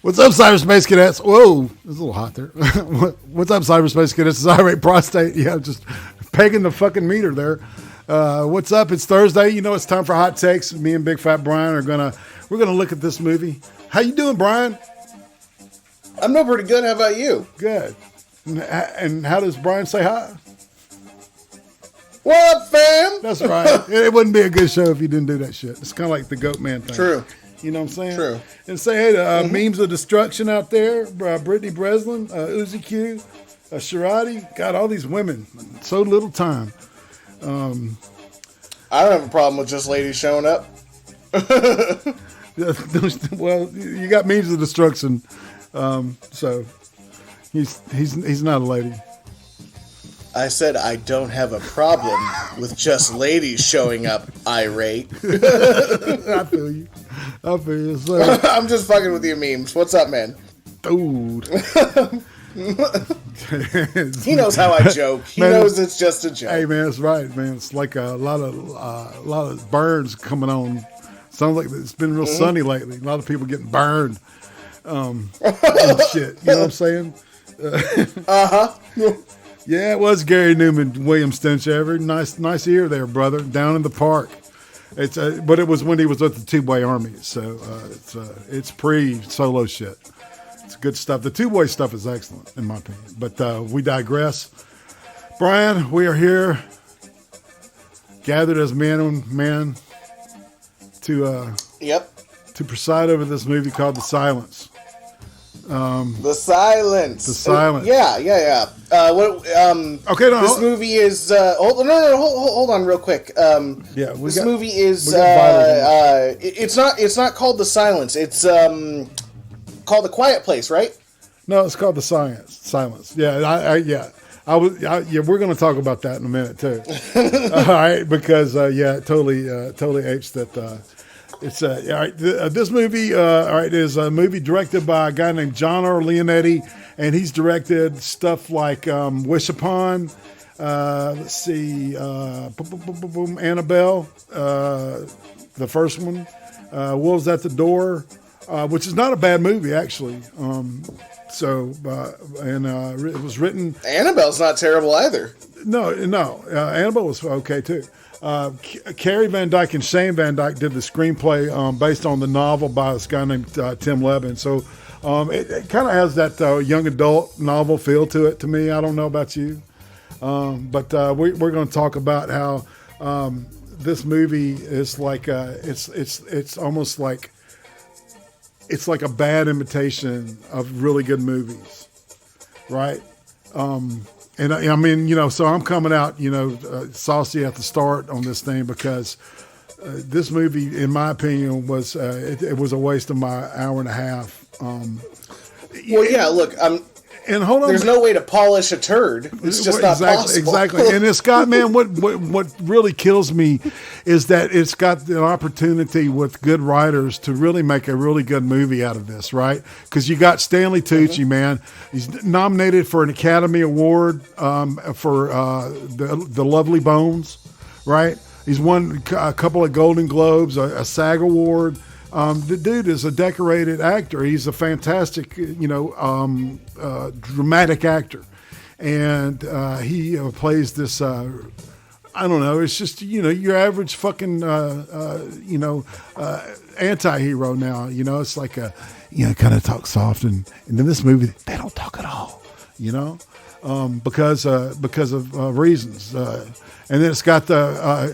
What's up, cyberspace cadets? Whoa, it's a little hot there. What's up, cyberspace cadets? It's IRATE prostate. Yeah, just pegging the fucking meter there. What's up? It's Thursday. You know it's time for hot takes. Me and Big Fat Brian we're gonna look at this movie. How you doing, Brian? I'm doing pretty good. How about you? Good. And how does Brian say hi? What up, fam? That's right. It wouldn't be a good show if you didn't do that shit. It's kind of like the Goat Man thing. True. You know what I'm saying? True. And say hey to Memes of Destruction out there, Brittany Breslin, Uzi Q, Sharati. Got all these women. So little time. I don't have a problem with just ladies showing up. Well, you got Memes of Destruction, so he's not a lady. I said I don't have a problem with just ladies showing up, irate. I feel you. So, I'm just fucking with you, Memes. What's up, man? dude. He knows how I joke. He knows it's just a joke. Hey, man, that's right, man. It's like a lot of burns coming on. Sounds like it's been real sunny lately. A lot of people getting burned. And shit. You know what I'm saying? Yeah, it was Gary Newman, William Stenchover. Nice ear there, brother. Down in the park. But it was when he was with the two-boy army, so it's pre-solo shit. It's good stuff. The two-boy stuff is excellent, in my opinion. But we digress. Brian, we are here, gathered as man on man, to preside over this movie called The Silence. The Silence. Yeah. Okay, no. This movie is. Hold on, real quick. This movie is. It's not called The Silence. It's called The Quiet Place, right? No, it's called The Silence. Yeah, we're going to talk about that in a minute too. All right, because totally apes that. It's all right. This movie, is a movie directed by a guy named John R. Leonetti, and he's directed stuff like Wish Upon. Let's see, Annabelle, the first one, Wolves at the Door, which is not a bad movie actually. It was written. Annabelle's not terrible either. No, Annabelle was okay too. Carrie Van Dyke and Shane Van Dyke did the screenplay based on the novel by this guy named Tim Levin. So it kind of has that young adult novel feel to it to me. I don't know about you, but we're going to talk about how this movie is like it's almost like it's like a bad imitation of really good movies, right? And I mean, so I'm coming out, saucy at the start on this thing because this movie, in my opinion, was it was a waste of my hour and a half. Look, and hold on, there's no way to polish a turd. It's just not possible. Exactly. And it's got, man, what really kills me is that it's got an opportunity with good writers to really make a really good movie out of this, right? Because you got Stanley Tucci, man. He's nominated for an Academy Award for the Lovely Bones, right? He's won a couple of Golden Globes, a SAG Award. The dude is a decorated actor. He's a fantastic, dramatic actor. And he plays this, I don't know, it's just, your average fucking, anti-hero now. It's like kind of talk soft. And in this movie, they don't talk at all, because of reasons. And then it's got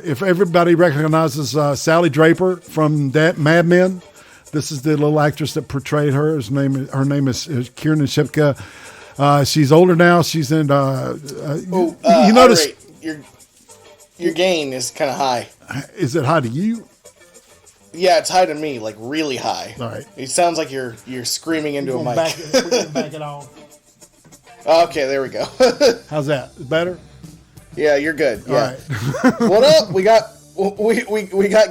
if everybody recognizes Sally Draper from Mad Men, this is the little actress that portrayed her. Her name is Kiernan Shipka. She's older now. She's in. You notice your gain is kind of high. Is it high to you? Yeah, it's high to me, like really high. All right. It sounds like you're screaming into a mic. We're gonna back it off. Okay, there we go. How's that? Better? Yeah, you're good. Yeah. All right. What up? We got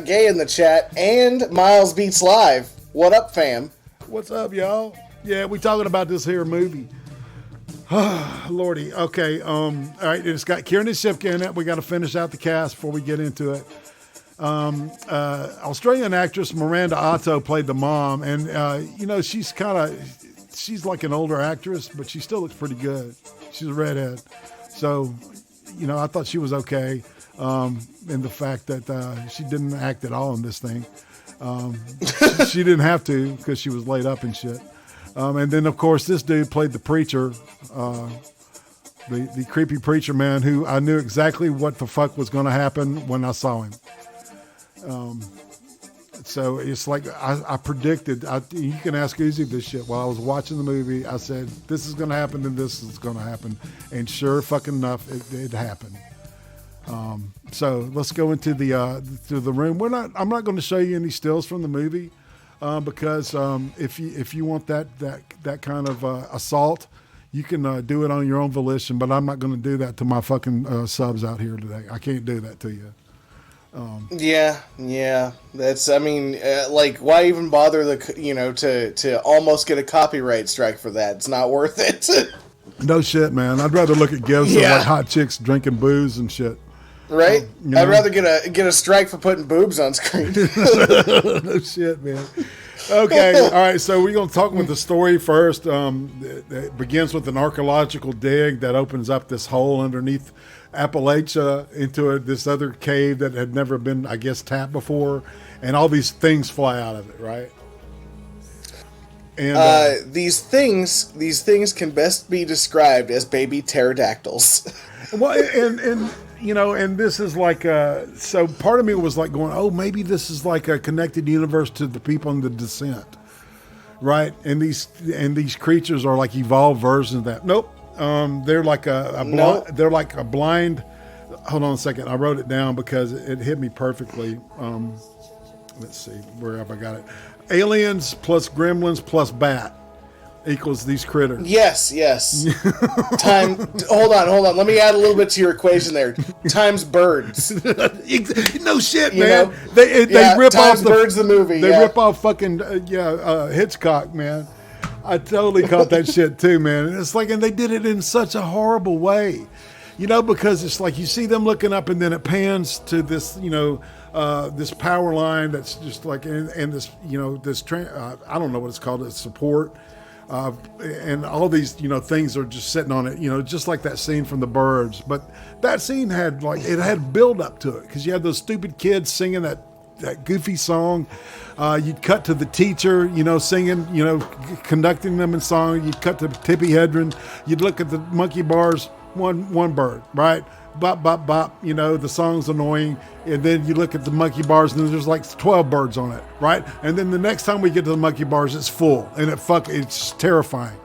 Gay in the chat and Miles Beats Live. What up, fam? What's up, y'all? Yeah, we talking about this here movie. Lordy. Okay. All right. It's got Kiernan Shipka in it. We got to finish out the cast before we get into it. Australian actress Miranda Otto played the mom, and she's like an older actress, but she still looks pretty good. She's a redhead, so I thought she was okay. In the fact that she didn't act at all in this thing. She didn't have to because she was laid up and shit. And then, of course, this dude played the preacher, the creepy preacher man who I knew exactly what the fuck was going to happen when I saw him. So it's like I predicted. You can ask Uzi this shit. While I was watching the movie, I said, this is going to happen and this is going to happen. And sure fucking enough, it happened. So let's go into the room. I'm not going to show you any stills from the movie, because if you want that kind of assault, you can do it on your own volition. But I'm not going to do that to my fucking subs out here today. I can't do that to you. Yeah. That's. I mean, why even bother to almost get a copyright strike for that? It's not worth it. No shit, man. I'd rather look at gifs of like hot chicks drinking booze and shit. Right? I'd rather get a strike for putting boobs on screen. No shit, man. Okay, all right. So we're gonna talk with the story first. It begins with an archaeological dig that opens up this hole underneath Appalachia into this other cave that had never been, I guess, tapped before, and all these things fly out of it, right? And these things can best be described as baby pterodactyls. Well, and this is like so part of me was like going, oh, maybe this is like a connected universe to the people in the Descent, right? And these creatures are like evolved versions of that. Nope, they're like they're like a blind. Hold on a second, I wrote it down because it hit me perfectly. Let's see, where have I got it? Aliens plus gremlins plus bat equals these critters. Yes. Hold on. Let me add a little bit to your equation there. Times birds. No shit, man. They rip off birds the movie. They rip off fucking Hitchcock, man. I totally caught that shit too, man. And it's like, and they did it in such a horrible way, because it's like you see them looking up and then it pans to this, this power line that's just like, and this, I don't know what it's called, it's support. And all these, things are just sitting on it, just like that scene from The Birds. But that scene had build up to it because you had those stupid kids singing that goofy song. You'd cut to the teacher, singing, conducting them in song. You'd cut to Tippi Hedren. You'd look at the monkey bars, one bird, right? Bop, bop, bop, the song's annoying. And then you look at the monkey bars and there's like 12 birds on it, right? And then the next time we get to the monkey bars, it's full and it's terrifying.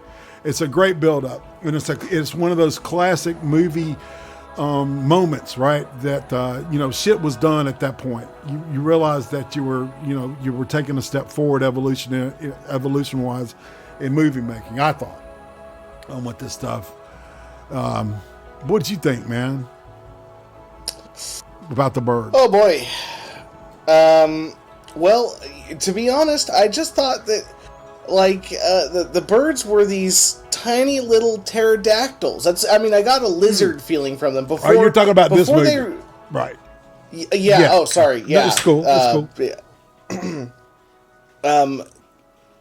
It's a great buildup. And it's one of those classic movie moments, right? That, shit was done at that point. You realized that you were taking a step forward evolution-wise in movie making, I thought, with this stuff. What did you think, man? About the bird? Oh boy. Well, to be honest, I just thought that the birds were these tiny little pterodactyls. I got a lizard feeling from them before. You're talking about this movie, right? Yeah. Oh, sorry. Yeah. It's cool.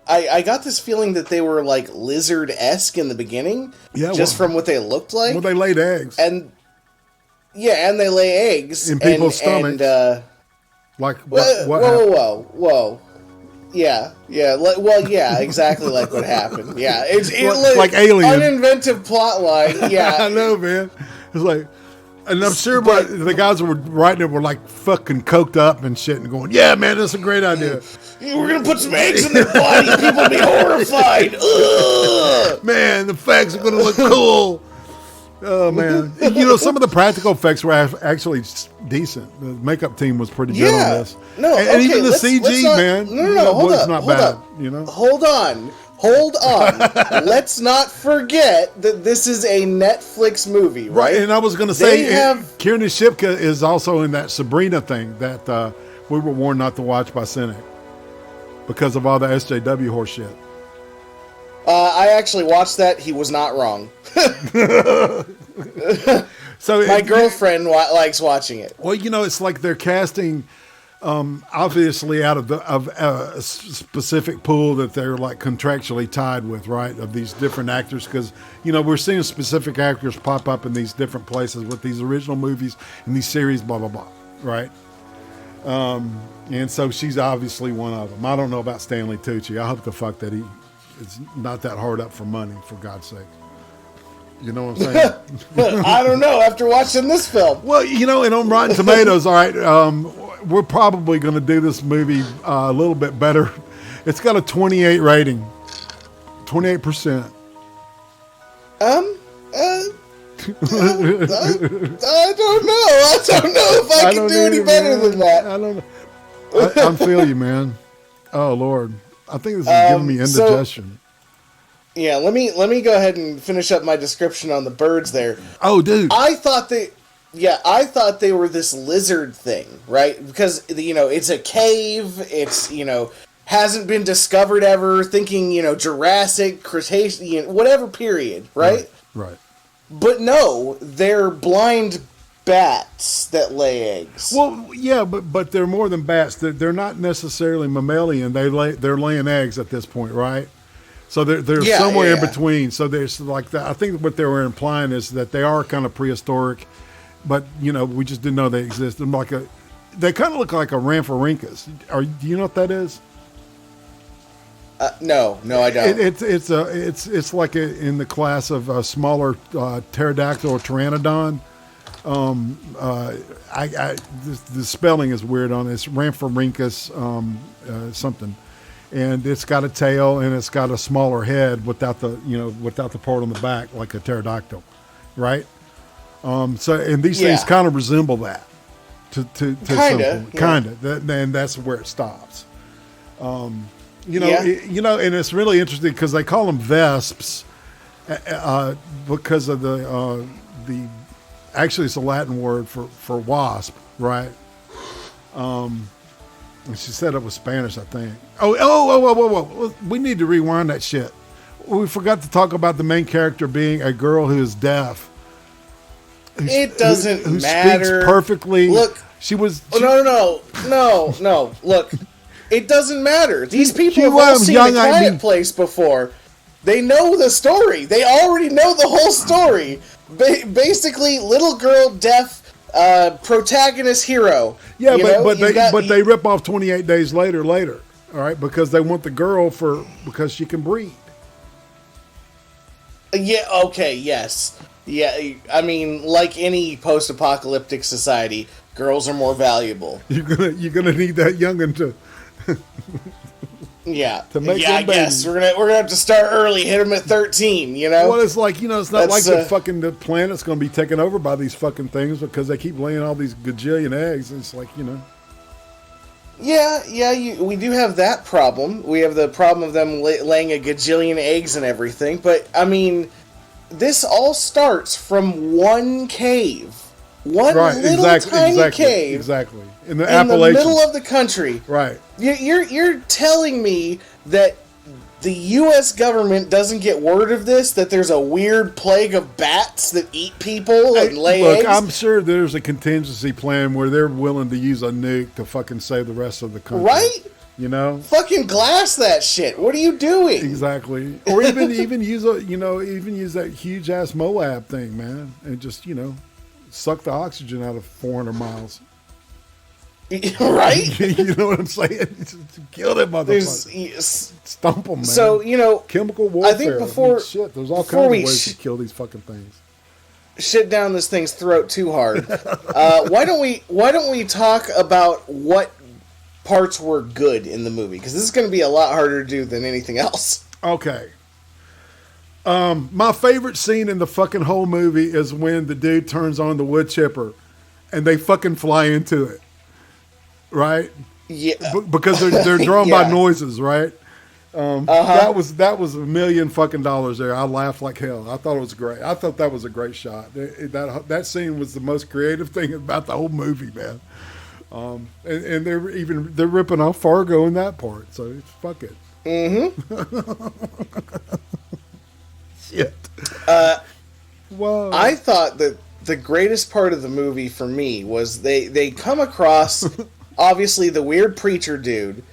I got this feeling that they were like lizard-esque in the beginning, from what they looked like. Well, they laid eggs, and they lay eggs in people's stomachs. Whoa. Yeah. Well, yeah, exactly like what happened. Yeah, it's like Alien. Uninventive plot line. Yeah, I know, man. It's like, and I'm sure the guys who were writing it were like fucking coked up and shit and going, yeah, man, that's a great idea. We're going to put some eggs in their body. People will be horrified. Ugh. Man, the effects are going to look cool. Oh, man. Some of the practical effects were actually decent. The makeup team was pretty good on this. And even the CG, man. No, hold on. Not bad, Hold on. Let's not forget that this is a Netflix movie, right? And I was going to say, Kiernan Shipka is also in that Sabrina thing that we were warned not to watch by Cynic because of all the SJW horse shit. I actually watched that. He was not wrong. So my girlfriend likes watching it. Well, it's like they're casting obviously out of a specific pool that they're like contractually tied with, right? Of these different actors, because we're seeing specific actors pop up in these different places with these original movies and these series, blah blah blah, right? And so she's obviously one of them. I don't know about Stanley Tucci. I hope the fuck that he is not that hard up for money, for God's sake. You know what I'm saying? I don't know after watching this film. Well, and on Rotten Tomatoes, all right, we're probably going to do this movie a little bit better. It's got a 28 rating, 28%. I don't know. I don't know if I can do any better than that. I don't know. I feel you, man. Oh Lord, I think this is giving me indigestion. Yeah, let me go ahead and finish up my description on the birds there. Oh, dude. I thought they were this lizard thing, right? Because, it's a cave, it's, hasn't been discovered ever, thinking, Jurassic, Cretaceous, whatever period, right? Right. But no, they're blind bats that lay eggs. Well, yeah, but they're more than bats. They're not necessarily mammalian. They're laying eggs at this point, right? So they're somewhere in between. So there's like that. I think what they were implying is that they are kind of prehistoric, but we just didn't know they existed. They kind of look like a Rhamphorhynchus. Do you know what that is? No, I don't. It's like in the class of a smaller pterodactyl or pteranodon. The spelling is weird on it. It's Rhamphorhynchus something. And it's got a tail and it's got a smaller head without the part on the back like a pterodactyl, right? And these things kind of resemble that to kind of, and that's where it stops. And it's really interesting because they call them vesps because of the actually it's a Latin word for wasp, right? And she said it was Spanish, I think. Whoa. We need to rewind that shit. We forgot to talk about the main character being a girl who is deaf. It doesn't who matter. Speaks perfectly. Look. No. Look. It doesn't matter. These people have all seen The Quiet Place before. They know the story. They already know the whole story. Basically, little girl, deaf, protagonist hero. Yeah, but they rip off 28 days later, all right, because they want the girl because she can breed. Yeah, okay, yes. Yeah, I mean, like any post-apocalyptic society, girls are more valuable. You're gonna need that youngin' to Yeah. To make I guess we're gonna have to start early. Hit them at 13. Well, it's like it's not like the planet's gonna be taken over by these fucking things because they keep laying all these gajillion eggs. It's like Yeah. We do have that problem. We have the problem of them laying a gajillion eggs and everything. But I mean, this all starts from one cave, tiny cave, exactly. In the Appalachians. Middle of the country. Right. You're telling me that the U.S. government doesn't get word of this, that there's a weird plague of bats that eat people and lay eggs? Look, I'm sure there's a contingency plan where they're willing to use a nuke to fucking save the rest of the country. Right? Fucking glass that shit. What are you doing? Exactly. Or even use that huge ass Moab thing, man, and just suck the oxygen out of 400 miles. Right? You know what I'm saying? Kill them motherfuckers. Stump them, man. So, chemical warfare. I think there's all kinds of ways to kill these fucking things. Shit down this thing's throat too hard. Why don't we talk about what parts were good in the movie? Because this is going to be a lot harder to do than anything else. Okay. My favorite scene in the fucking whole movie is when the dude turns on the wood chipper and they fucking fly into it. Right? Yeah. Because they're drawn by noises, right? That was $1 million fucking dollars there. I laughed like hell. I thought it was great. I thought that was a great shot. That scene was the most creative thing about the whole movie, man. And they're ripping off Fargo in that part. So fuck it. Shit. Whoa. I thought that the greatest part of the movie for me was they come across obviously the weird preacher dude,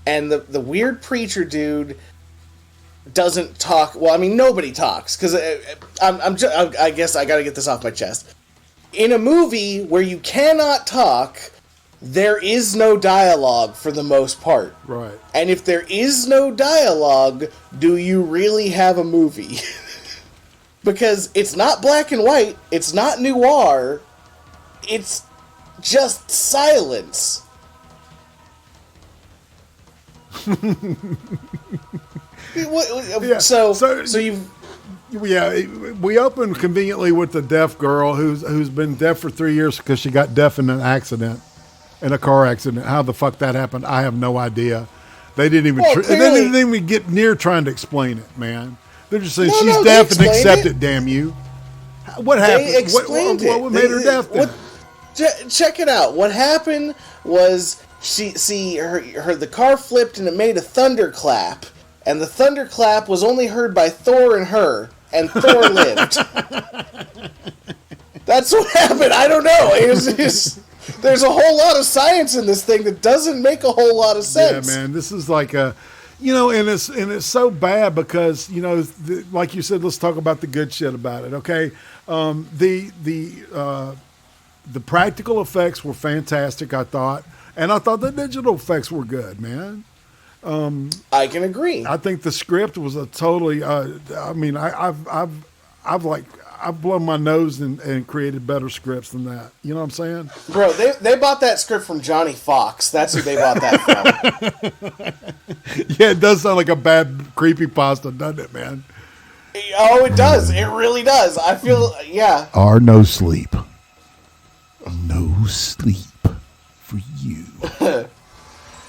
and the weird preacher dude doesn't talk. Well, I mean, nobody talks, because I guess I gotta get this off my chest. In a movie where you cannot talk, there is no dialogue for the most part. Right. And if there is no dialogue, do you really have a movie? Because it's not black and white, it's not noir, it's just silence. So you've... Yeah, we opened conveniently with the deaf girl who's been deaf for 3 years because she got deaf in an accident, in a car accident. How the fuck that happened, I have no idea. They didn't even they didn't even get near trying to explain it, man. They're just saying she's deaf and accept it, damn you. What happened? They explained it. What made her deaf then? Check it out. What happened was the car flipped and it made a thunderclap, and the thunderclap was only heard by Thor and her, and Thor lived. That's what happened. I don't know. There's a whole lot of science in this thing that doesn't make a whole lot of sense. Yeah, man. This is like a, and it's so bad because like you said, let's talk about the good shit about it. Okay, the practical effects were fantastic, I thought, and I thought the digital effects were good, man. I can agree. I think the script was a totally. I've blown my nose and created better scripts than that. You know what I'm saying? Bro, they bought that script from Johnny Fox. That's who they bought that from. Yeah, it does sound like a bad creepypasta, doesn't it, man? Oh, it does. It really does. I feel, yeah. Or no sleep. No sleep for you.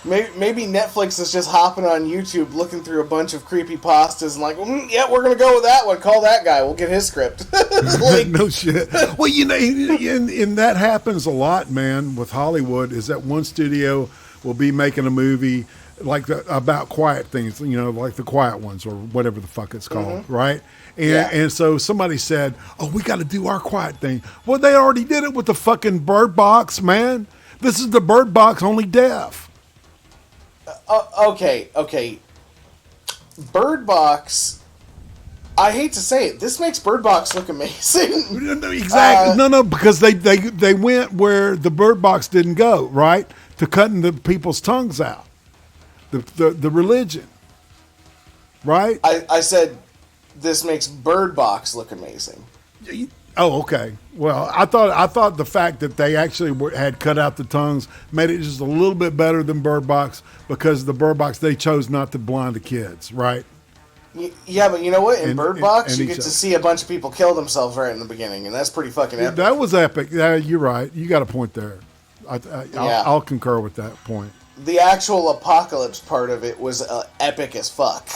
Maybe Netflix is just hopping on YouTube looking through a bunch of creepypastas and like, yeah, we're going to go with that one. Call that guy. We'll get his script. Like, no shit. Well, and that happens a lot, man, with Hollywood, is that one studio will be making a movie like about quiet things, like The Quiet Ones or whatever the fuck it's called, right? And so somebody said, oh, we got to do our quiet thing. Well, they already did it with the fucking Bird Box, man. This is the Bird Box, only deaf. Okay. Bird Box, I hate to say it, this makes Bird Box look amazing. Exactly. No, because they went where the Bird Box didn't go, right? To cutting the people's tongues out. The religion. Right? I said this makes Bird Box look amazing. Oh, okay. Well, I thought the fact that they actually had cut out the tongues made it just a little bit better than Bird Box, because the Bird Box, they chose not to blind the kids, right? Yeah, but you know what? In Bird Box, you get to see a bunch of people kill themselves right in the beginning, and that's pretty fucking epic. That was epic. Yeah, you're right. You got a point there. I'll concur with that point. The actual apocalypse part of it was epic as fuck.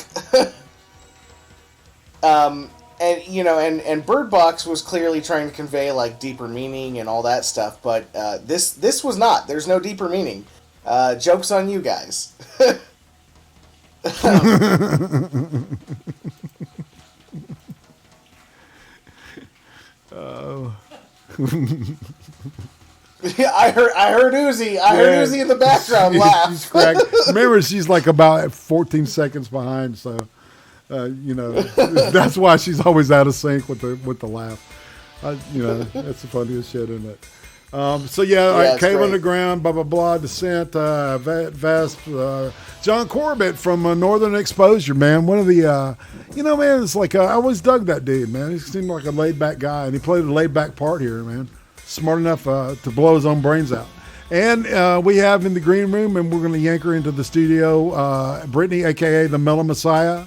And Bird Box was clearly trying to convey like deeper meaning and all that stuff, but this was not. There's no deeper meaning. Joke's on you guys. Oh. Yeah, I heard Uzi. I heard Uzi in the background laugh. She's cracked. Remember, she's like about 14 seconds behind, so that's why she's always out of sync with the laugh. That's the funniest shit, isn't it? All right, Cave Underground, blah blah blah, Descent, Vest, John Corbett from Northern Exposure, man. One of the, man, it's like I always dug that dude, man. He seemed like a laid back guy, and he played a laid back part here, man. Smart enough to blow his own brains out. And we have in the green room, and we're going to yank her into the studio, Brittany, aka the Mellow Messiah,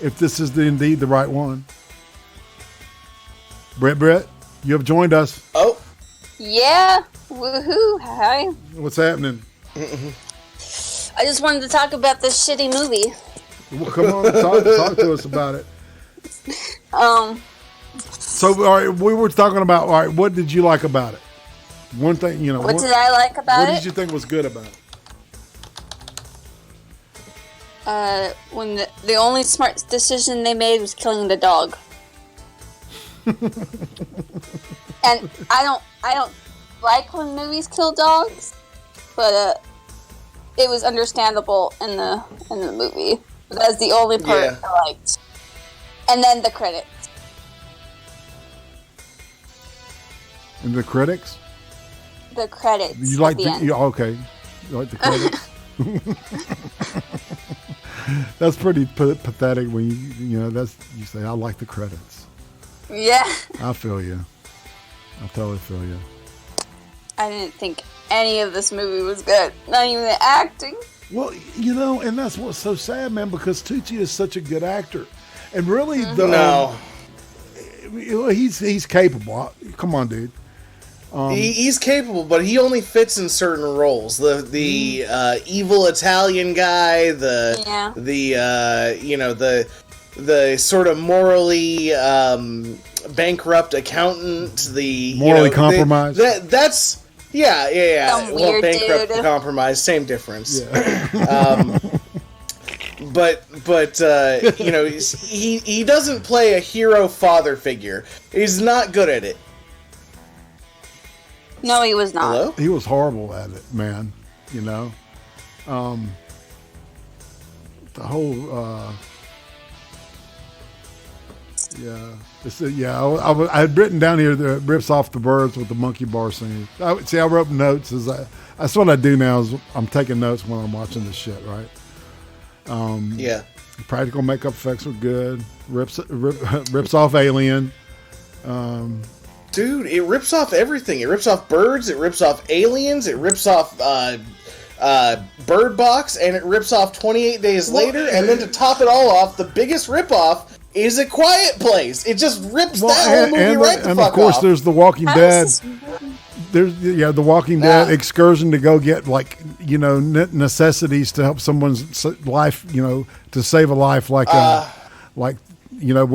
if this is indeed the right one. Brett, you have joined us. Oh. Yeah. Woohoo. Hi. What's happening? I just wanted to talk about this shitty movie. Well, come on, talk to us about it. So, all right, we were talking about, all right, what did you like about it? One thing, What did I like about it? What did you think was good about it? When the only smart decision they made was killing the dog. And I don't like when movies kill dogs. but it was understandable in the movie. But that's the only part I liked. And then the credits. And the critics? The credits. You like okay. You like the credits? That's pretty pathetic when you say I like the credits. Yeah. I feel you. I totally feel you. I didn't think any of this movie was good. Not even the acting. Well, and that's what's so sad, man, because Tucci is such a good actor. And really, he's capable. Come on, dude. He's capable, but he only fits in certain roles. The evil Italian guy, the sort of morally bankrupt accountant, the morally compromised. That's Well, bankrupt, dude. compromised, same difference. Yeah. But he doesn't play a hero father figure. He's not good at it. No, he was not. Hello? He was horrible at it, man. The whole I had written down here that it rips off the Birds with the monkey bar scene. I wrote notes. That's what I do now is I'm taking notes when I'm watching this shit, right? Practical makeup effects were good. Rips off Alien. Dude, it rips off everything. It rips off Birds, it rips off Aliens, it rips off Bird Box, and it rips off 28 Days Later, and then to top it all off, the biggest ripoff is A Quiet Place. It just rips that whole movie right the fuck off. And of course, there's The Walking Dead. There's The Walking Dead excursion to go get necessities to help someone's life, to save a life, we're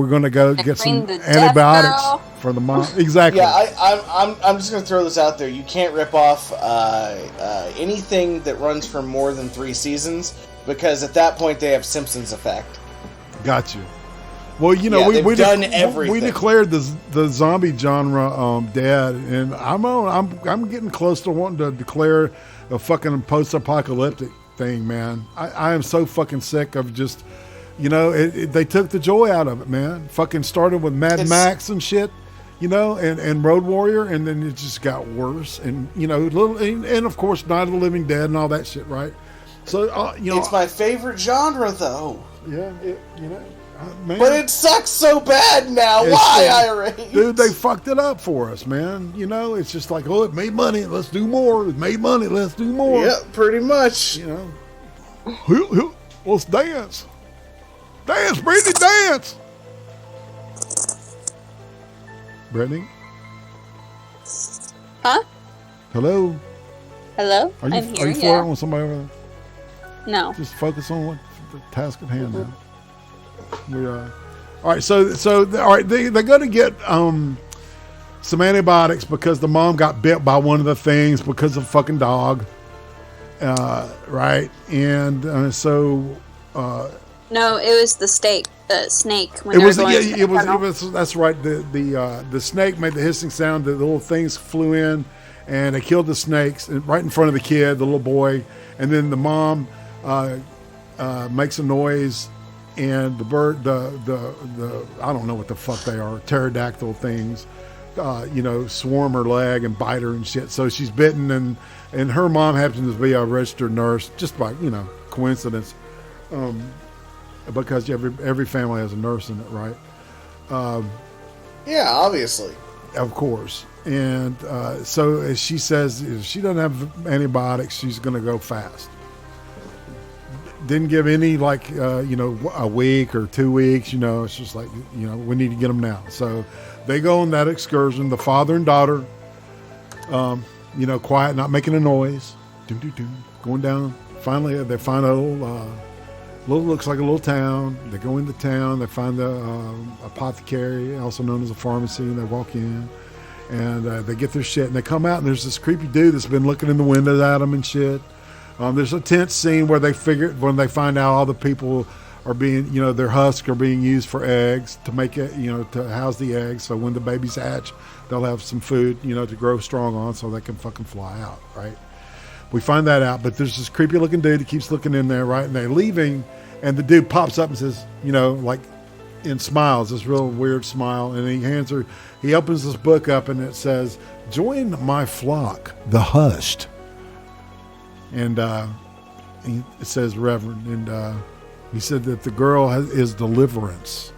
going to go get some antibiotics for the mom. Exactly. Yeah, I'm just going to throw this out there. You can't rip off anything that runs for more than 3 seasons because at that point they have Simpsons effect. Got you. Well, we've done everything. We declared the zombie genre dead, and I'm getting close to wanting to declare a fucking post-apocalyptic thing, man. I am so fucking sick of just. They took the joy out of it, man. Fucking started with Mad Max and shit, and Road Warrior, and then it just got worse. And and of course, Night of the Living Dead and all that shit, right? So it's my favorite genre, though. Yeah, man. But it sucks so bad now. Why, IRATE? Dude, they fucked it up for us, man. It's just like, it made money, let's do more. It made money, let's do more. Yeah, pretty much. Let's dance. Dance, Brittany, dance! Brittany? Huh? Hello? Hello? I'm here, Are you flirting with somebody over there? No. Just focus on the task at hand now. All right, so all right, they're going to get some antibiotics because the mom got bit by one of the things because of fucking dog. Right? And no, it was the snake. When it was. That's right. The snake made the hissing sound. The little things flew in, and they killed the snakes right in front of the kid, the little boy. And then the mom makes a noise, and the bird, the I don't know what the fuck they are, pterodactyl things, swarm her leg and bite her and shit. So she's bitten, and her mom happens to be a registered nurse, just by coincidence. Because every family has a nurse in it, right? Yeah, obviously. Of course. And so as she says, if she doesn't have antibiotics, she's going to go fast. Didn't give any a week or 2 weeks. It's just like, we need to get them now. So they go on that excursion, the father and daughter, quiet, not making a noise, going down. Finally, they find a looks like a little town. They go into town. They find the apothecary, also known as a pharmacy, and they walk in, and they get their shit, and they come out, and there's this creepy dude that's been looking in the windows at them and shit. There's a tense scene where they find out all the people are being, their husks are being used for eggs to make it, to house the eggs. So when the babies hatch, they'll have some food, to grow strong on, so they can fucking fly out, right? We find that out, but there's this creepy looking dude that keeps looking in there, right? And they're leaving, and the dude pops up and says, like, and smiles, this real weird smile, and he opens this book up, and it says, "Join my flock, the hushed." And it says Reverend, and he said that the girl is deliverance.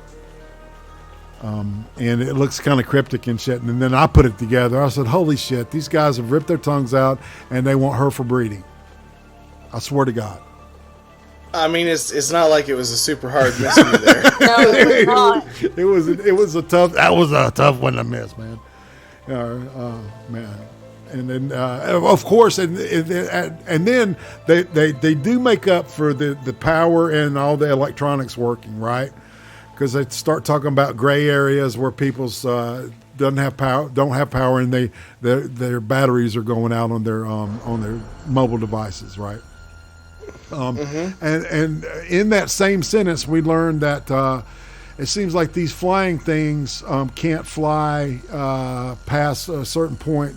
And it looks kind of cryptic and shit. And then I put it together. I said, holy shit, these guys have ripped their tongues out and they want her for breeding. I swear to God. I mean, it's not like it was a super hard mystery there. No, it's not. It was a tough one to miss, man. Man. And then, of course, and then they do make up for the power and all the electronics working, right? Because they start talking about gray areas where people's don't have power, and their batteries are going out on their mobile devices, right? And in that same sentence, we learned that it seems like these flying things can't fly past a certain point,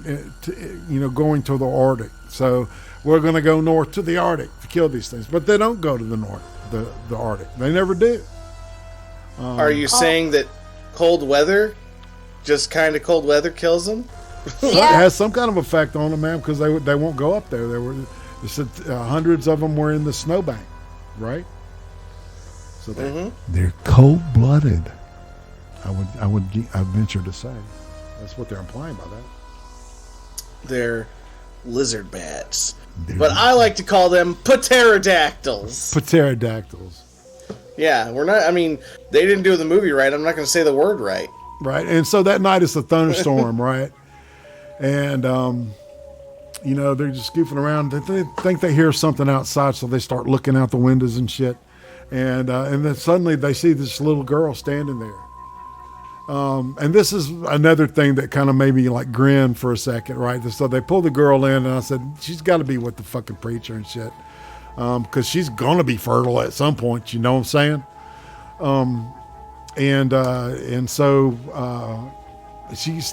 going to the Arctic. So we're going to go north to the Arctic to kill these things, but they don't go to the north, the Arctic. They never do. Are you saying that cold weather kills them? Yeah. It has some kind of effect on them, man, because they won't go up there. They said hundreds of them were in the snowbank, right? So they're cold-blooded. I would venture to say that's what they're implying by that. They're lizard bats, but I like to call them pterodactyls. Pterodactyls. Yeah, we're not. I mean, they didn't do the movie right. I'm not going to say the word right. Right, and so that night it's a thunderstorm, right? And they're just goofing around. They think they hear something outside, so they start looking out the windows and shit. And then suddenly they see this little girl standing there. And this is another thing that kind of made me like grin for a second, right? So they pull the girl in, and I said, she's got to be with the fucking preacher and shit. Because she's going to be fertile at some point, you know what I'm saying? And so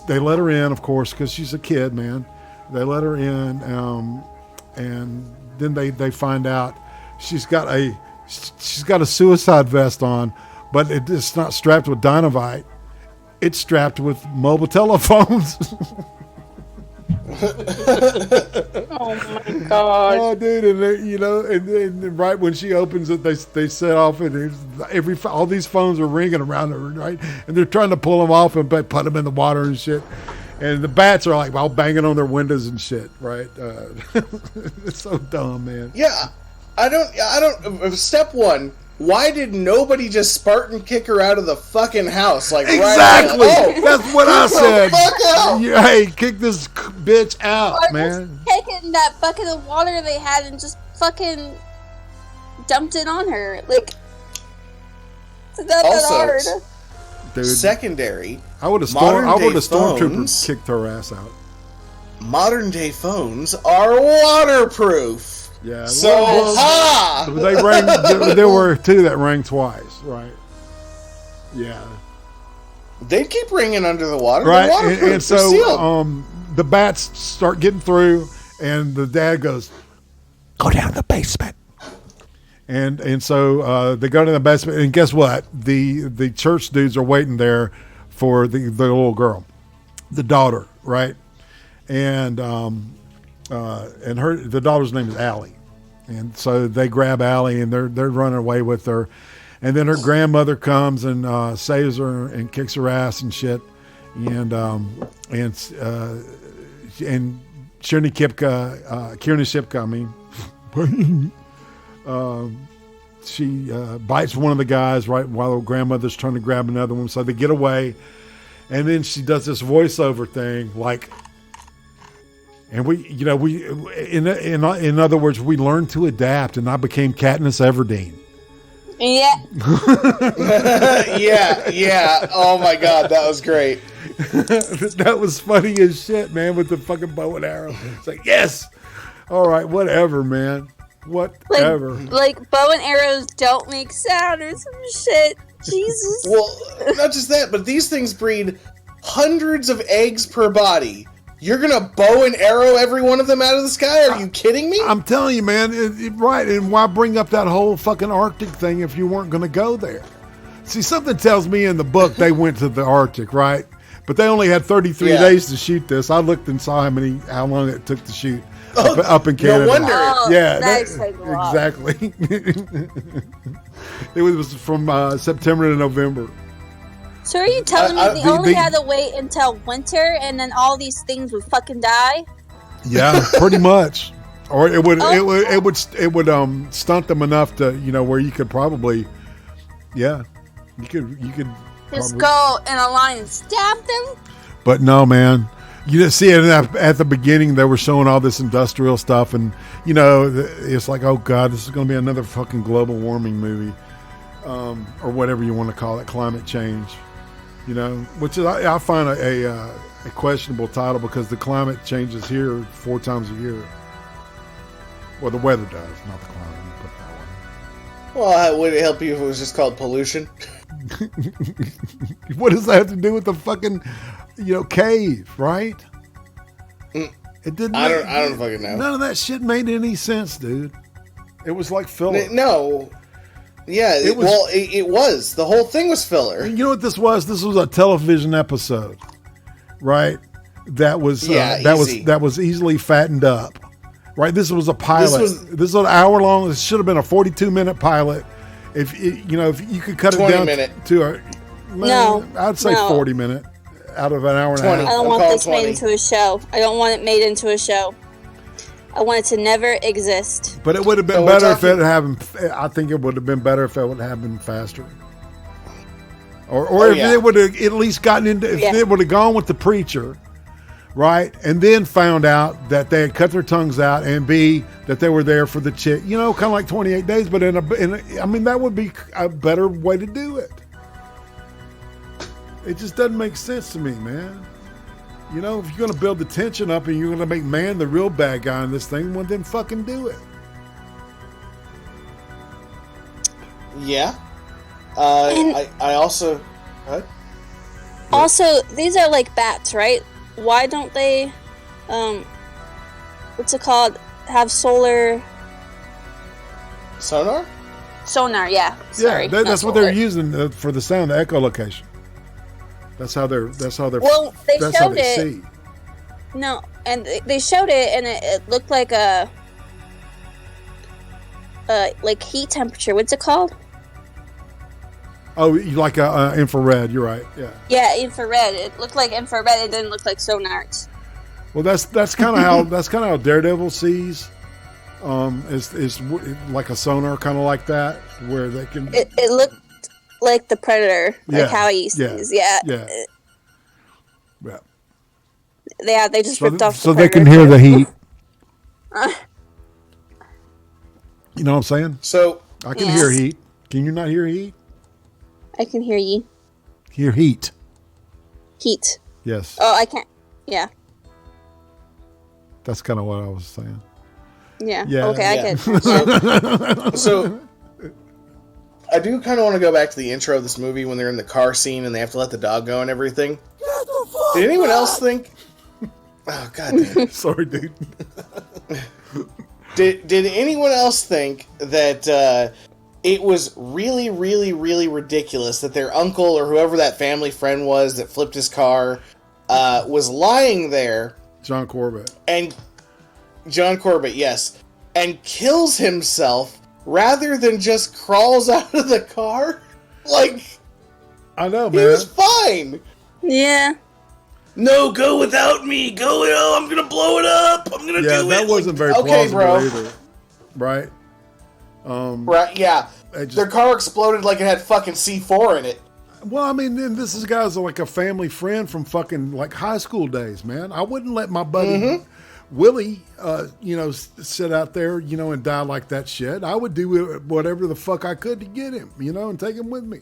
they let her in, of course, because she's a kid, man. They let her in, and then they find out she's got a suicide vest on, but it's not strapped with dynamite. It's strapped with mobile telephones. Oh my god! Oh, dude, and right when she opens it, they set off, and all these phones are ringing around her, right? And they're trying to pull them off and put them in the water and shit. And the bats are like all banging on their windows and shit, right? It's so dumb, man. Yeah, I don't. Step one. Why did nobody just Spartan kick her out of the fucking house? Like exactly. Right that's what I said. Fuck out. Hey, kick this bitch out, or man. Just taking that bucket of water they had and just fucking dumped it on her. Like, it's not that hard. Dude, secondary. I would have stormtrooper kicked her ass out. Modern day phones are waterproof. Yeah. So there were two that rang twice, right? Yeah. They keep ringing under the water, right? And so the bats start getting through, and the dad goes, "Go down to the basement." And so they go to the basement, and guess what? The church dudes are waiting there for the little girl, the daughter, right? And the daughter's name is Allie, and so they grab Allie and they're running away with her, and then her grandmother comes and saves her and kicks her ass and shit, and Kiernan Shipka, she bites one of the guys right while her grandmother's trying to grab another one, so they get away, and then she does this voiceover thing like. And in other words, we learned to adapt, and I became Katniss Everdeen. Yeah. yeah. Oh my god, that was great. That was funny as shit, man, with the fucking bow and arrow. It's like, yes, all right, whatever, man, whatever. Like bow and arrows don't make sound or some shit. Jesus. Well, not just that, but these things breed hundreds of eggs per body. You're gonna bow and arrow every one of them out of the sky? Are you kidding me? I'm telling you, man. Right, and why bring up that whole fucking Arctic thing if you weren't going to go there? See, something tells me in the book they went to the Arctic, right? But they only had 33 days to shoot this. I looked and saw how long it took to shoot up in Canada. No wonder. Exactly. It was from September to November. So are you telling me they only had to wait until winter and then all these things would fucking die? Yeah, pretty much. Or it would stunt them enough to, where you could probably, you could just go in a line and stab them. But no, man. You just see it at the beginning. They were showing all this industrial stuff, and it's like, oh god, this is going to be another fucking global warming movie, or whatever you want to call it, climate change. Which is I find a questionable title because the climate changes here 4 times a year. Well, the weather does, not the climate. Put it that way. Well, would it help you if it was just called pollution? What does that have to do with the fucking, cave, right? It didn't. I don't fucking know. None of that shit made any sense, dude. It was like filler. No. Yeah, it was. The whole thing was filler. You know what this was? This was a television episode, right? That was that was easily fattened up, right? This was a pilot. This was an hour long. This should have been a 42-minute pilot. If you could cut it down to I'd say 40 minute out of an hour and a half. I don't want this made into a show. I don't want it made into a show. I want it to never exist. But it would have been better if it had happened. I think it would have been better if it would have happened faster. Or if they would have at least gotten into, if they would have gone with the preacher, right? And then found out that they had cut their tongues out, and B, that they were there for the chick, kind of like 28 days, but that would be a better way to do it. It just doesn't make sense to me, man. If you're going to build the tension up and you're going to make man the real bad guy in this thing, well, then fucking do it. Yeah. I also... What? Also, these are like bats, right? Why don't they, what's it called? Have solar... Sonar? Sonar, yeah. Sorry. Yeah, that's what they're using for the sound, the echolocation. That's how they're. Well, they that's showed how they it. See. No, and they showed it, and it looked like a like heat temperature. What's it called? Oh, like a infrared. You're right. Yeah. Yeah, infrared. It looked like infrared. It didn't look like sonars. Well, that's kind of how Daredevil sees. Is like a sonar, kind of like that, where they can. It looked like the Predator, like how he sees. Yeah. They just ripped off. So they can hear the heat. You know what I'm saying? So I can hear heat. Can you not hear heat? I can hear you. Hear heat. Heat. Yes. Oh, I can't. Yeah. That's kind of what I was saying. Yeah. Yeah. Okay, I get. Yeah. So I do kind of want to go back to the intro of this movie when they're in the car scene and they have to let the dog go and everything. Did anyone else think? Oh god damn. Sorry, dude. Did anyone else think that it was really, really, really ridiculous that their uncle or whoever that family friend was that flipped his car was lying there? John Corbett. And John Corbett, yes. And kills himself rather than just crawls out of the car? Like, I know, man. He was fine. Yeah. No, go without me. Go, I'm going to blow it up. I'm going to do it. Yeah, that wasn't very plausible either. Right? Right, yeah. Their car exploded like it had fucking C4 in it. Well, I mean, this is guys like a family friend from fucking like high school days, man. I wouldn't let my buddy Willie, sit out there, and die like that shit. I would do whatever the fuck I could to get him, and take him with me.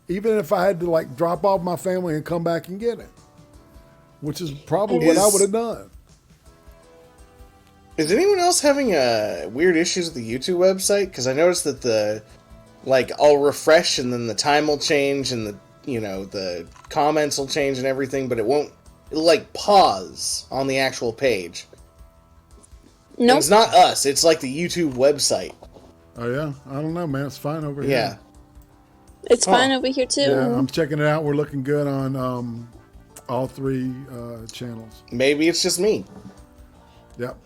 Even if I had to like drop off my family and come back and get him. Which is probably what I would have done. Is anyone else having weird issues with the YouTube website? Because I noticed that I'll refresh and then the time will change and the comments will change and everything, but it won't like pause on the actual page. No, nope. It's not us. It's like the YouTube website. Oh yeah, I don't know, man. It's fine over here. Yeah, it's fine over here too. Yeah, I'm checking it out. We're looking good on all 3 channels. Maybe it's just me. Yep.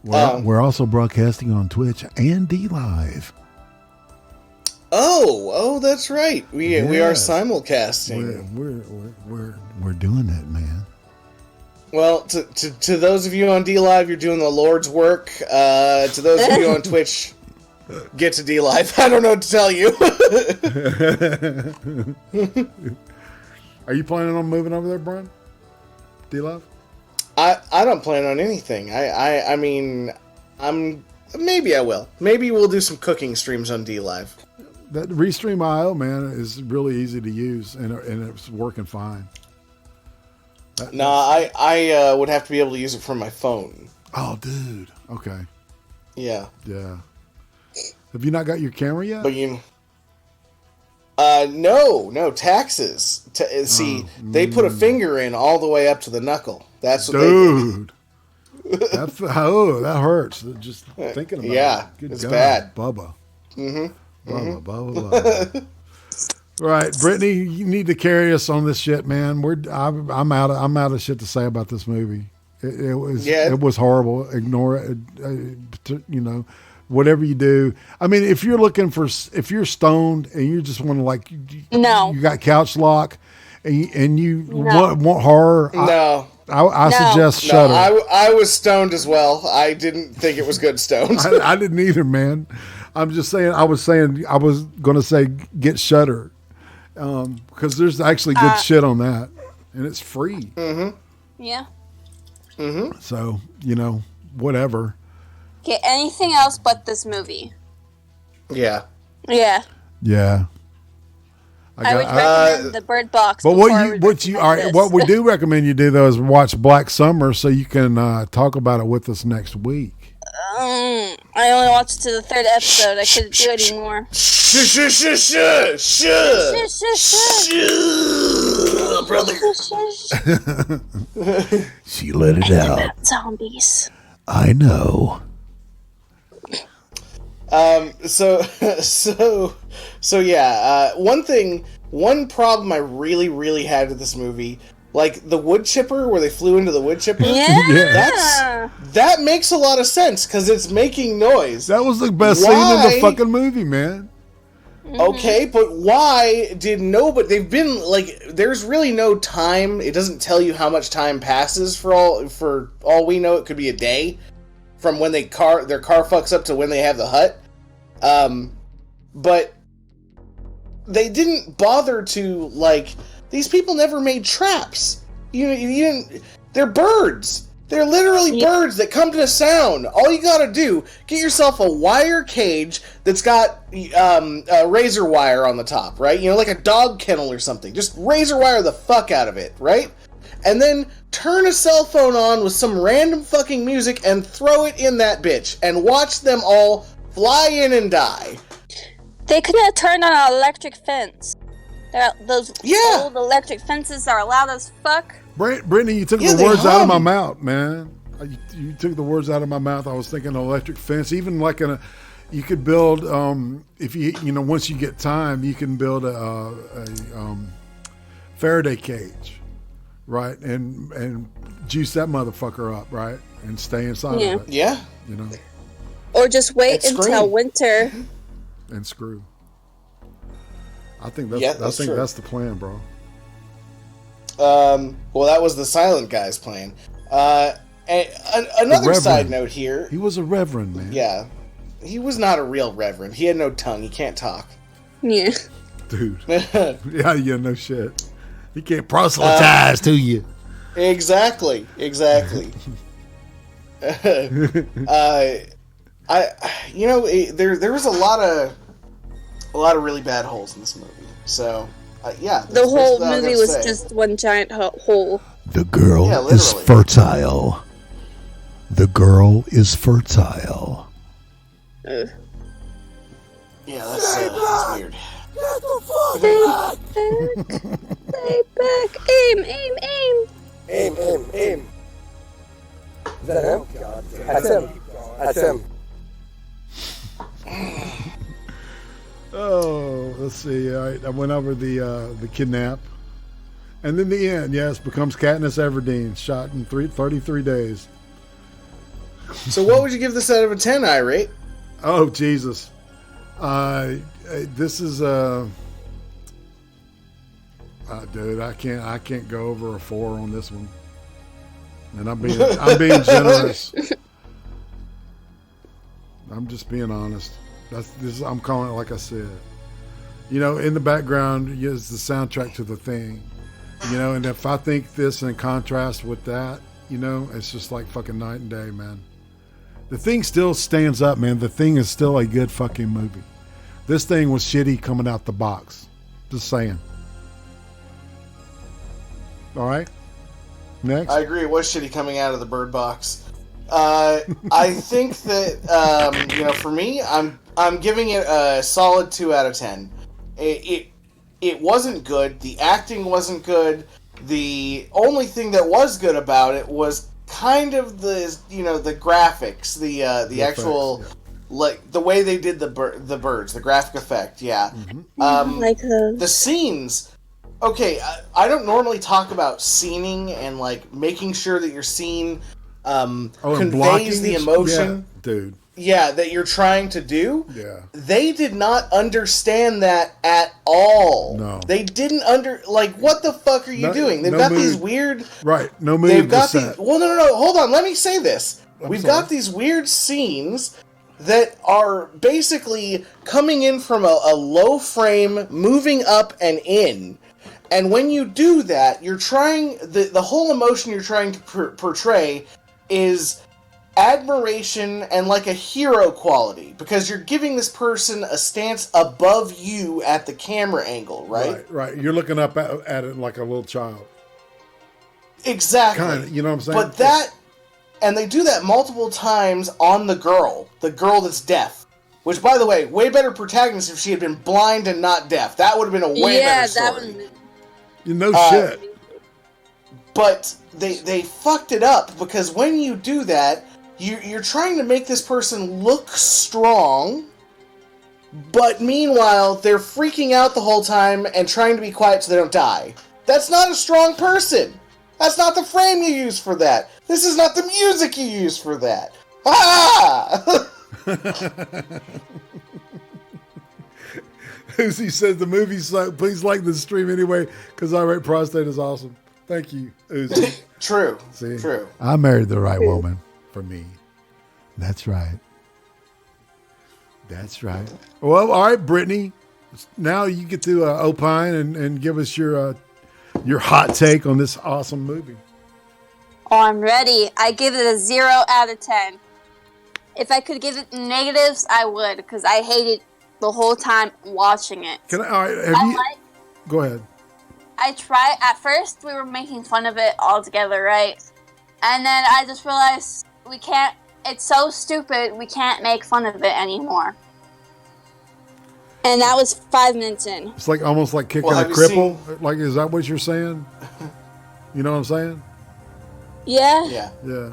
We're also broadcasting on Twitch and DLive. Oh, that's right. We are simulcasting. We're doing that, man. Well, to those of you on DLive, you're doing the Lord's work. To those of you on Twitch, get to DLive. I don't know what to tell you. Are you planning on moving over there, Brian? DLive? I don't plan on anything. I mean, maybe I will. Maybe we'll do some cooking streams on DLive. That Restream.io, man, is really easy to use, and it's working fine. No, I would have to be able to use it from my phone. Oh, dude. Okay. Yeah. Yeah. Have you not got your camera yet? But no, taxes. See, they put a finger in all the way up to the knuckle. That's what dude. That hurts. Just thinking about it. Yeah, it's bad. Bubba. Bubba. Right, Brittany, you need to carry us on this shit, man. I'm out of shit to say about this movie. It was horrible. Ignore it. Whatever you do. I mean, if you're stoned and you just want to you got couch lock and you want horror. No. I suggest Shudder. I was stoned as well. I didn't think it was good stoned. I didn't either, man. I'm just saying. I was going to say get Shudder. Because there's actually good shit on that, and it's free. Mm-hmm. Yeah. Mm-hmm. So whatever. Get anything else but this movie. Yeah. Yeah. Yeah. I would recommend the Bird Box. But what we do recommend you do though is watch Black Summer, so you can talk about it with us next week. I only watched to the 3rd episode. I couldn't do it anymore. Brother. She let it out. Zombies. I know. So yeah. One problem I really, really had with this movie. Like the wood chipper, where they flew into the wood chipper. Yeah. That makes a lot of sense because it's making noise. That was the best scene in the fucking movie, man. Okay, but why did nobody? They've been there's really no time. It doesn't tell you how much time passes for all we know. It could be a day from when their car fucks up to when they have the hut. But they didn't bother to these people never made traps. You didn't. They're birds. They're literally birds that come to sound. All you gotta do, get yourself a wire cage that's got razor wire on the top, right? Like a dog kennel or something. Just razor wire the fuck out of it, right? And then turn a cell phone on with some random fucking music and throw it in that bitch and watch them all fly in and die. They couldn't have turned on an electric fence. Those old electric fences are loud as fuck. Brittany, you took the words out of my mouth, man. You took the words out of my mouth. I was thinking electric fence. Even you could build, if once you get time, you can build a Faraday cage, right? And juice that motherfucker up, right? And stay inside of it. Yeah. Or just wait until winter. And screw. I think that's the plan, bro. Well, that was the Silent Guy's plan. Another side note here. He was a reverend, man. Yeah. He was not a real reverend. He had no tongue. He can't talk. Yeah. Dude. Yeah, no shit. He can't proselytize to you. Exactly. There was a lot of really bad holes in this movie. So, the whole movie was just one giant hole. The girl is fertile. The girl is fertile. Yeah, that's weird. Stay back. Aim. That's him. Oh, let's see. All right, I went over the kidnap. And then the end, yes, becomes Katniss Everdeen, shot in 33 days. So what would you give this out of a 10, Irate? Oh, Jesus. This is dude, I can't go over a 4 on this one. And I'm being generous. I'm just being honest. I'm calling it like I said. You know, in the background is the soundtrack to The Thing. You know, and if I think this in contrast with that, you know, it's just like fucking night and day, man. The Thing still stands up, man. The Thing is still a good fucking movie. This thing was shitty coming out the box. Just saying. All right. Next. I agree. It was shitty coming out of the bird box. I think that you know, for me, I'm giving it a solid 2 out of 10. It wasn't good. The acting wasn't good. The only thing that was good about it was kind of the, you know, the graphics, the actual effects, yeah. Like the way they did the birds, the graphic effect, yeah. Mm-hmm. The scenes. Okay, I don't normally talk about scening and like making sure that your scene conveys the emotion, yeah, dude. Yeah, that you're trying to do. Yeah. They did not understand that at all. No. They didn't like, what the fuck are you doing? They've got these weird... Right, no mood. They've got these... Well, no, hold on, let me say this. We've got these weird scenes that are basically coming in from a low frame, moving up and in. And when you do that, you're trying... The whole emotion you're trying to portray is... admiration and like a hero quality, because you're giving this person a stance above you at the camera angle, right? Right. You're looking up at it like a little child. Exactly. Kind of, you know what I'm saying? But that, and they do that multiple times on the girl that's deaf. Which, by the way, way better protagonist if she had been blind and not deaf. That would have been a way better story. You know shit. But they fucked it up, because when you do that, you're trying to make this person look strong, but meanwhile, they're freaking out the whole time and trying to be quiet so they don't die. That's not a strong person. That's not the frame you use for that. This is not the music you use for that. Ah! He says the movie sucks. Please like the stream anyway, because IRATE Prostate is awesome. Thank you, Uzi. True. See, true. I married the right woman for me. That's right. That's right. Well, all right, Brittany. Now you get to opine and give us your hot take on this awesome movie. Oh, I'm ready. I give it a 0 out of 10. If I could give it negatives, I would, because I hated the whole time watching it. All right, go ahead. At first we were making fun of it all together, right? And then I just realized it's so stupid, we can't make fun of it anymore. And that was 5 minutes in. It's like almost like kicking a cripple. Like, is that what you're saying? You know what I'm saying? Yeah. Yeah.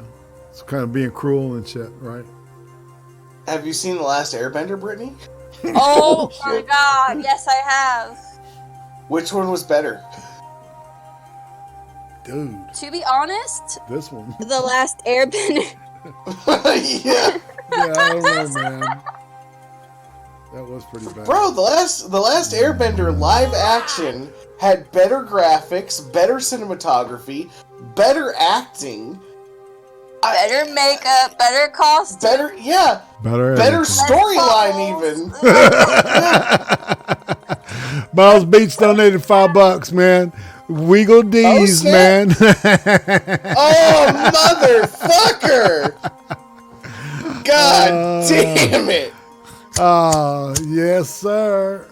It's kind of being cruel and shit, right? Have you seen The Last Airbender, Brittany? Oh my god, yes I have. Which one was better? Dude. To be honest, this one. The Last Airbender. Yeah. Yeah, I don't know, man. That was pretty bad. Bro, the last Airbender live action had better graphics, better cinematography, better acting, better makeup, better costume, better storyline even. Miles Beach donated $5, man. Wiggle D's, man. Oh, motherfucker! God damn it! Oh, yes, sir.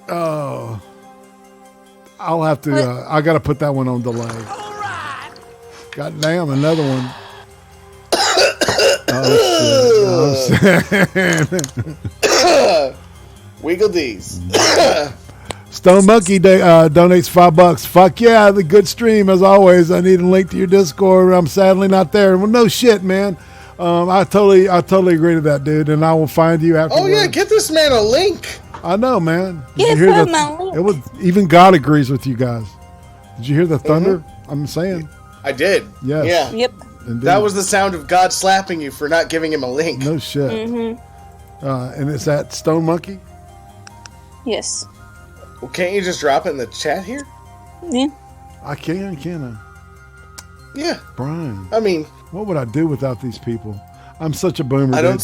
Oh, I'll have to. I got to put that one on delay. All right. God damn, another one. Oh shit! Wiggle D's. Stone Monkey donates $5. Fuck yeah, the good stream as always. I need a link to your Discord. I'm sadly not there. Well, no shit, man. I totally agree to that, dude. And I will find you after. Oh yeah, get this man a link. I know, man. Give him a link. It was even God agrees with you guys. Did you hear the thunder? I'm saying. I did. Yes. Yeah. Yep. Indeed. That was the sound of God slapping you for not giving him a link. No shit. And it's that Stone Monkey? Yes. Well, can't you just drop it in the chat here? Yeah. I can I? Yeah. Brian, I mean, what would I do without these people? I'm such a boomer. I dude.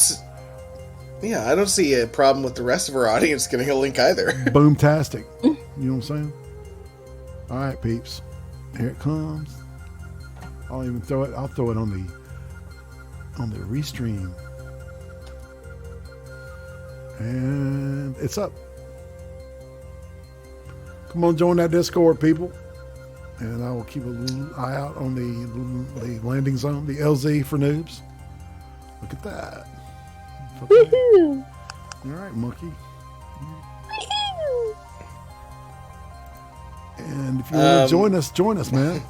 I don't see a problem with the rest of our audience getting a link either. Boomtastic. You know what I'm saying? All right, peeps. Here it comes. I'll even throw it. I'll throw it on the restream. And it's up. Come on, join that Discord, people. And I will keep a little eye out on the landing zone, the LZ for noobs. Look at that. Woohoo! All right, monkey. Woohoo! And if you want to join us, man.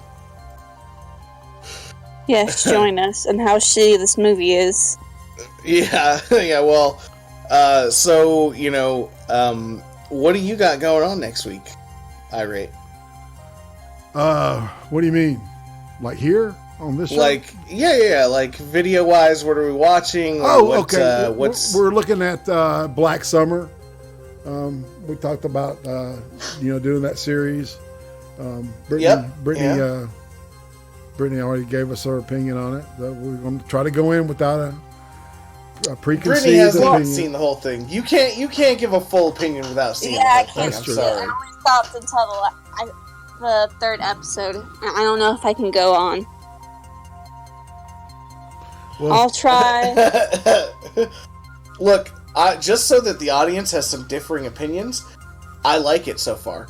Yes, join us. And how shitty this movie is. Yeah. Well, so what do you got going on next week, IRATE? What do you mean? Like here on this show? Like, yeah. Like video wise, what are we watching? Okay. What's we're looking at Black Summer. We talked about doing that series. Brittany already gave us her opinion on it. We're going to try to go in without a preconceived Brittany has opinion. not seen the whole thing. You can't give a full opinion without seeing the whole thing. That's I'm true. sorry. I only stopped until the third episode. I don't know if I can go on. Well, I'll try. Look, just so that the audience has some differing opinions, I like it so far.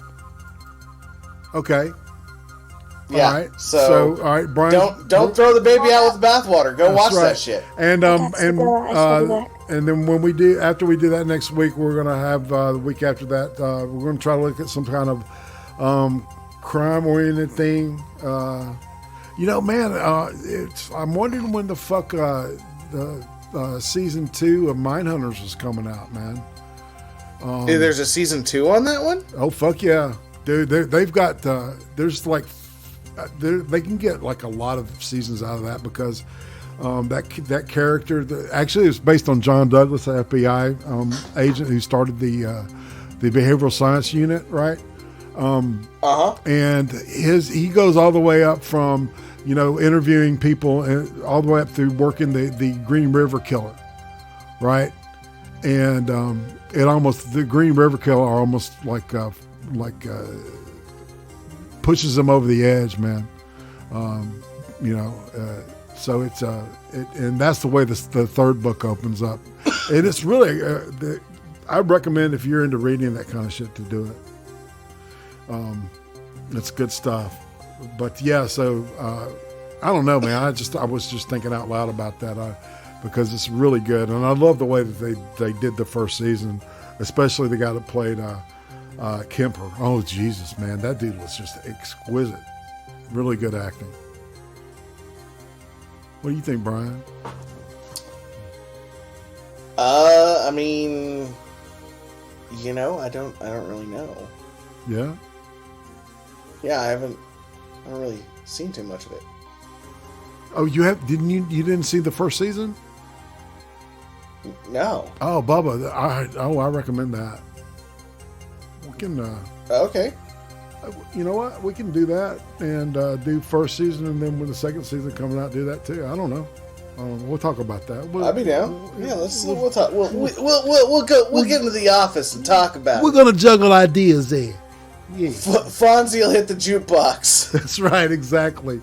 okay. Yeah. All right. So, all right, Brian. Don't throw the baby out with the bathwater. Go That's watch right. that shit. And I should do that. and then after we do that next week, we're gonna have the week after that. We're gonna try to look at some kind of crime-oriented thing. Man, I'm wondering when the fuck the season 2 of Mindhunters is coming out, man. There's a season 2 on that one? Oh fuck yeah, dude! They've got there's like they can get like a lot of seasons out of that because that character actually is based on John Douglas, the FBI agent who started the behavioral science unit, right? And he goes all the way up from interviewing people and all the way up through working the Green River Killer, right? And the Green River Killer almost like pushes them over the edge, man. So it's and that's the way the third book opens up, and it's really I recommend if you're into reading that kind of shit to do it. It's good stuff. But yeah, so I don't know, man. I was just thinking out loud about that because it's really good, and I love the way that they did the first season, especially the guy that played Kemper. Oh Jesus, man, that dude was just exquisite. Really good acting. What do you think, Brian? I mean, I don't really know. Yeah. Yeah, I haven't really seen too much of it. Oh, you didn't see the first season? No. Oh, Bubba, I recommend that. We can. Okay. You know what? We can do that and do first season, and then when the second season coming out, do that too. I don't know. We'll talk about that. I'll be down. We'll talk. We'll get into the office and talk about We're gonna juggle ideas there. Yeah. Fonzie will hit the jukebox. That's right, exactly.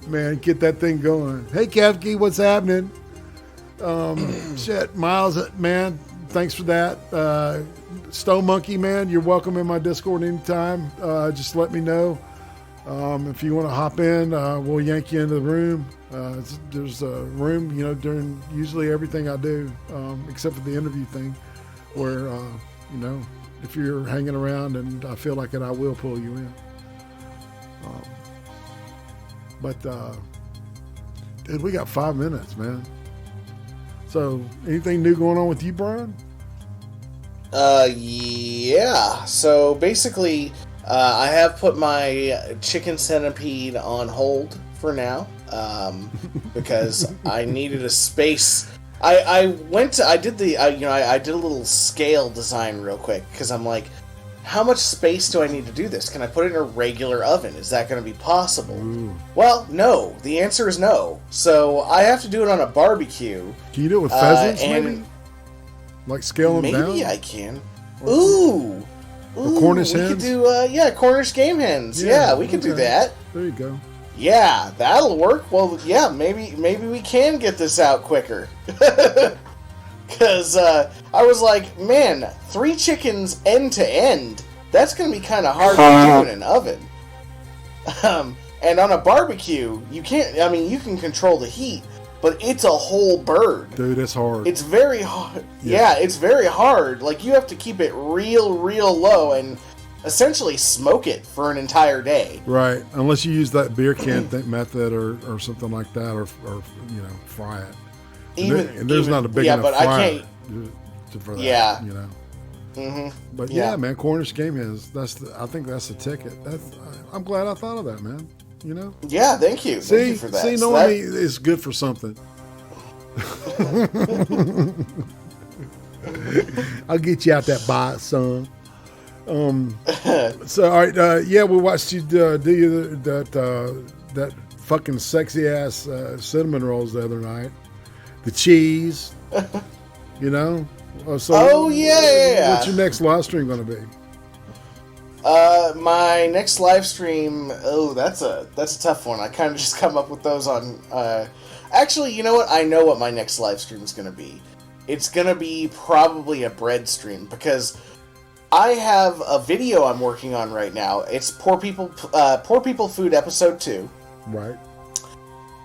Man, get that thing going. Hey, Kevki, what's happening? Shit, Miles, man, thanks for that. Stone Monkey, man, you're welcome in my Discord anytime. Just let me know. If you want to hop in, we'll yank you into the room. There's a room, during usually everything I do, except for the interview thing, where, if you're hanging around and I feel like it, I will pull you in. But dude, we got 5 minutes, man. So, anything new going on with you, Brian? Yeah. So basically, I have put my chicken centipede on hold for now, because I needed a space. I did a little scale design real quick, because I'm like, how much space do I need to do this? Can I put it in a regular oven? Is that going to be possible? Ooh. Well, no. The answer is no. So I have to do it on a barbecue. Can you do it with pheasants, maybe? Like scale them down? Maybe I can. Ooh, Cornish hens? We could do, Cornish game hens. Yeah, we could do that. There you go. Yeah, that'll work. Well, yeah, maybe we can get this out quicker. Because I was like, man, 3 chickens end to end, that's going to be kind of hard to do in an oven. And on a barbecue, you can control the heat, but it's a whole bird. Dude, it's hard. It's very hard. Yeah, it's very hard. Like, you have to keep it real low and essentially smoke it for an entire day. Right, unless you use that beer can method or something like that, or fry it. There's not a big enough but fryer I can't. For that, yeah. Mm-hmm. But yeah, man, Cornish game hens. I think that's the ticket. I'm glad I thought of that, man. Yeah, thank you. Thank you for that. See, knowing me is good for something. I'll get you out that box, son. So all right, we watched you do that fucking sexy ass cinnamon rolls the other night. The cheese, So what's your next live stream going to be? My next live stream. Oh, that's a tough one. I kind of just come up with those on. Actually, you know what? I know what my next live stream is going to be. It's going to be probably a bread stream, because I have a video I'm working on right now. It's Poor People Food Episode 2. Right.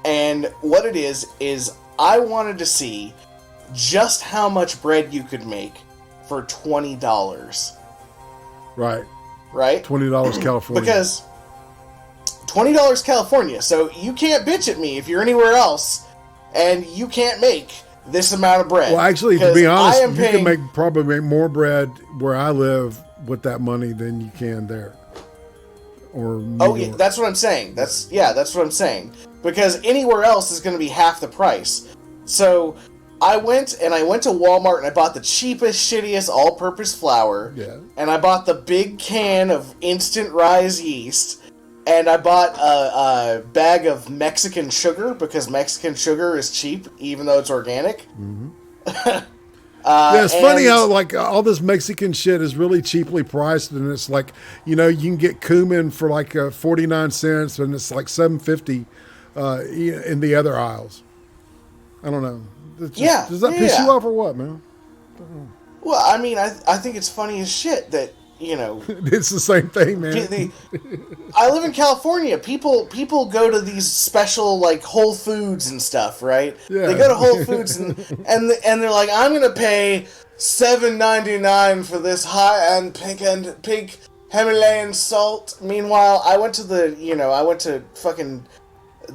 And what it is I wanted to see just how much bread you could make for $20. Right. Right? $20 California. Because $20 California. So you can't bitch at me if you're anywhere else and you can't make this amount of bread. Well, actually, to be honest, you can probably make more bread where I live with that money than you can there. Or yeah, that's what I'm saying. That's what I'm saying. Because anywhere else is going to be half the price. So I went to Walmart and I bought the cheapest, shittiest all-purpose flour. Yeah. And I bought the big can of instant rise yeast. And I bought a bag of Mexican sugar, because Mexican sugar is cheap, even though it's organic. Mm-hmm. It's funny how like all this Mexican shit is really cheaply priced, and it's like, you can get cumin for like 49 cents, and it's like $7.50 in the other aisles. I don't know. Does that piss you off or what, man? Well, I mean, I think it's funny as shit that, it's the same thing, man. I live in California. People go to these special like Whole Foods and stuff, right? Yeah. They go to Whole Foods and they're like, I'm gonna pay $7.99 for this high-end pink Himalayan salt. Meanwhile, I went to fucking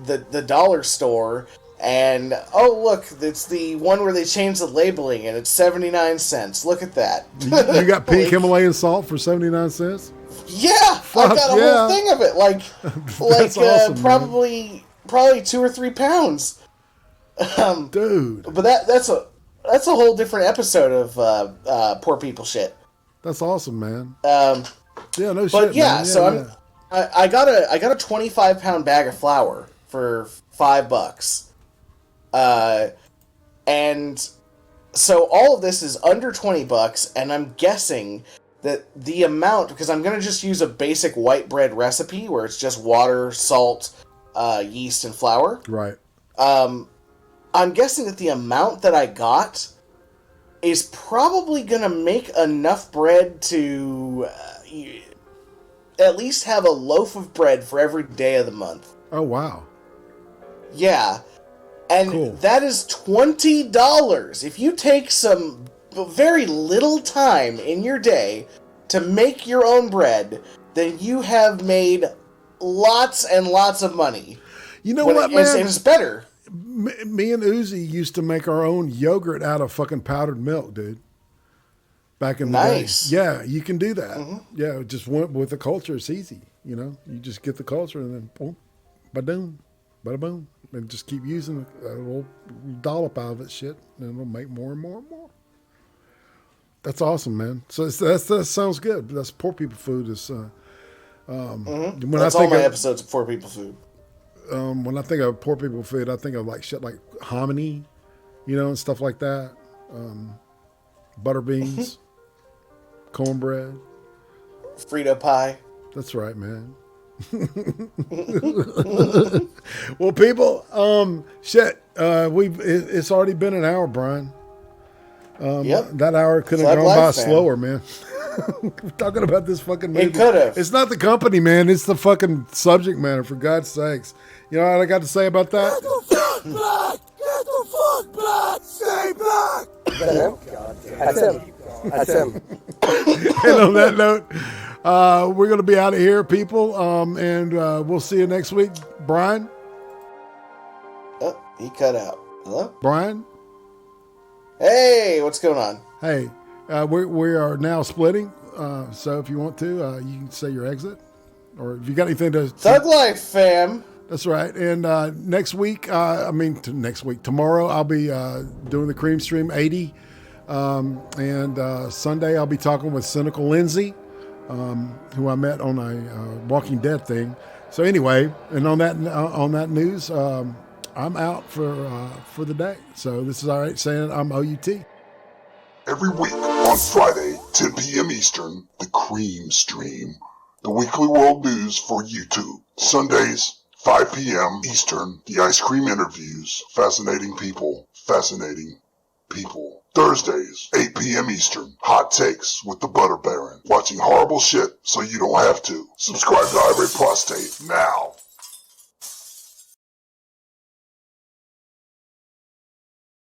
the dollar store. And, look, it's the one where they changed the labeling, and it's 79 cents. Look at that. You got pink Himalayan salt for 79 cents? Yeah! I got a whole thing of it. Awesome, probably 2 or 3 pounds. Dude. But that's a whole different episode of Poor People shit. That's awesome, man. No shit, but yeah, man. So I got a 25-pound bag of flour for $5. And so all of this is under $20, and I'm guessing that the amount, because I'm going to just use a basic white bread recipe where it's just water, salt, yeast, and flour. Right. I'm guessing that the amount that I got is probably going to make enough bread to at least have a loaf of bread for every day of the month. Oh, wow. Yeah. And cool. That is $20. If you take some very little time in your day to make your own bread, then you have made lots and lots of money. You know what, man? And it's better. Me and Uzi used to make our own yogurt out of fucking powdered milk, dude. Back in the day. Yeah, you can do that. Mm-hmm. Yeah, just with the culture, it's easy. You know, you just get the culture and then boom, ba-doom, bada-boom. And just keep using a little dollop out of it, shit, and it'll make more and more and more. That's awesome, man. So that sounds good. That's poor people food. Is when that's all my episodes of poor people food. When I think of poor people food, I think of like shit like hominy, you know, and stuff like that. Butter beans, cornbread, Frito pie. That's right, man. Well, people, it's already been an hour, Brian. Yep. That hour could have gone by slower, man. We're talking about this fucking movie. It could have. It's not the company, man. It's the fucking subject matter, for God's sakes. You know what I got to say about that? Get the fuck back! Get the fuck back! Stay back! That's him. That's him. And on that note, we're going to be out of here, people. And we'll see you next week. Brian? Oh, he cut out. Hello? Brian? Hey, what's going on? Hey, we are now splitting. So if you want to, you can say your exit. Or if you got anything to... Thug Life, fam. That's right. And tomorrow I'll be doing the Cream Stream 80. And Sunday I'll be talking with Cynical Lindsay, who I met on a Walking Dead thing. So anyway, and on that news, I'm out for the day. So this is IRATE saying I'm OUT. Every week on Friday, 10 p.m. Eastern, the Cream Stream, the weekly world news for YouTube. Sundays, 5 p.m. Eastern, the Ice Cream Interviews, fascinating people, fascinating people. Thursdays, 8 p.m. Eastern, Hot Takes with the Butter Baron, watching horrible shit so you don't have to. Subscribe to IRATE Prostate now.